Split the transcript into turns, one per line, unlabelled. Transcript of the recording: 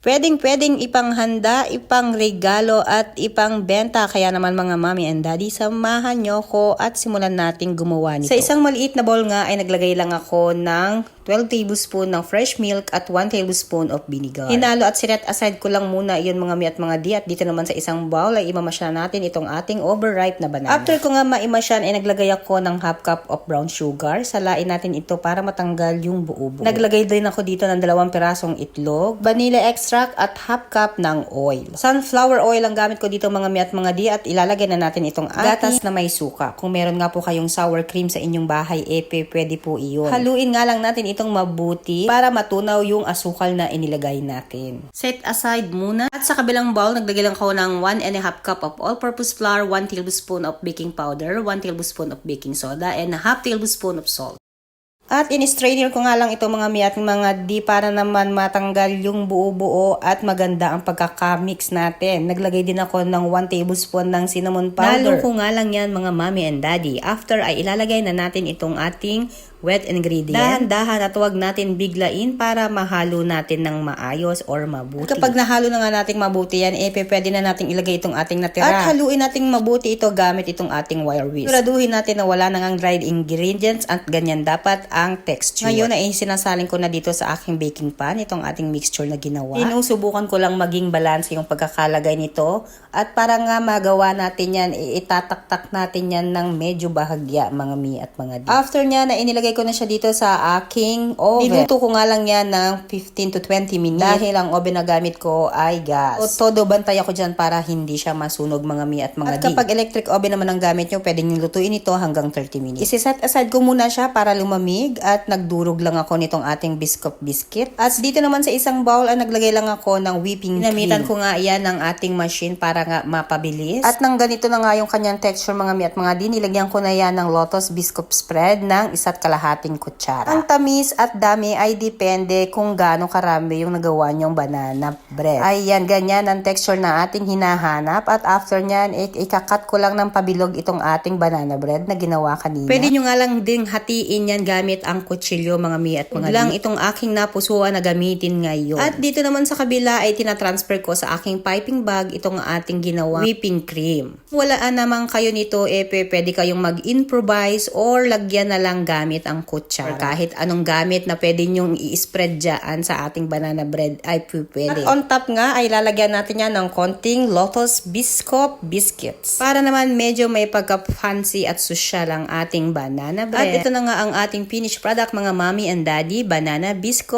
Pwedeng ipanghanda, ipangregalo at ipangbenta. Kaya naman mga mommy and daddy, samahan nyo ko at simulan natin gumawa nito. Sa isang maliit na bowl nga ay naglagay lang ako ng 12 tablespoon ng fresh milk at 1 tablespoon of vinegar. Hinalo at sinet aside ko lang muna iyon mga mi at mga di. At dito naman sa isang bowl ay imamasya natin itong ating overripe na banana. After ko nga maimasyan ay naglagay ako ng half cup of brown sugar. Salain natin ito para matanggal yung buo-buo. Naglagay din ako dito ng 2 pirasong itlog, vanilla extract at half cup ng oil. Sunflower oil ang gamit ko dito mga mi at mga di. At ilalagay na natin itong gatas na may suka. Kung meron nga po kayong sour cream sa inyong bahay, pwede po iyon. Haluin nga lang natin itong mabuti para matunaw yung asukal na inilagay natin. Set aside muna. At sa kabilang bowl, naglagay lang ako ng 1½ cup of all-purpose flour, 1 tablespoon of baking powder, 1 tablespoon of baking soda, and a half tablespoon of salt. At in-strainer ko nga lang ito mga mi at mga di para naman matanggal yung buo-buo at maganda ang pagkakamix natin. Naglagay din ako ng 1 tablespoon ng cinnamon powder. Nalo ko nga lang yan mga mommy and daddy. After ay ilalagay na natin itong ating wet ingredient. Dahan-dahan at huwag natin biglain para mahalo natin ng maayos or mabuti. Kapag nahalo na nga natin mabuti yan, pwede na natin ilagay itong ating natira. At haluin natin mabuti ito gamit itong ating wire whisk. Siguraduhin natin na wala nang dried ingredients at ganyan dapat ang texture. Ngayon ay sinasalin ko na dito sa aking baking pan itong ating mixture na ginawa. Sinusubukan ko lang maging balance yung pagkakalagay nito. At para nga magawa natin yan, itataktak natin yan ng medyo bahagya mga mi at mga di. After nya na inilagay ko na siya dito sa aking oven. Niluto ko nga lang yan ng 15 to 20 minutes dahil ang oven na gamit ko ay gas. So, todo bantay ako dyan para hindi siya masunog mga mi at mga di. At kapag electric oven naman ang gamit nyo, pwedeng nyo lutuin ito hanggang 30 minutes. Isiset aside ko muna siya para lumamig at nagdurog lang ako nitong ating biscuit. At dito naman sa isang bowl ay naglagay lang ako ng whipping cream. Ginamitan ko nga yan ng ating machine para nga mapabilis. At nang ganito na nga yung kanyang texture mga mi at mga di, nilagyan ko na yan ng lotus biscuit spread ng 1.5 kutsara. Ang tamis at dami ay depende kung gaano karami yung nagawa nyong banana bread. Ayan, ganyan ang texture na ating hinahanap. At after nyan, ikakat ko lang ng pabilog itong ating banana bread na ginawa kanina. Pwede nyo nga lang ding hatiin yan gamit ang kutsilyo mga mi at mga lang itong aking napusuan na gamitin ngayon. At dito naman sa kabila ay tinatransfer ko sa aking piping bag itong ating ginawa whipping cream. Walaan naman kayo nito, pwede kayong mag-improvise or lagyan na lang gamit ang kutsara. Kahit anong gamit na pwede nyong i-spread dyan sa ating banana bread ay pwede. At on top nga ay lalagyan natin yan ng konting lotus biscuits. Para naman medyo may pagka-fancy at social ang ating banana bread. At ito na nga ang ating finished product mga mommy and daddy, banana biscuit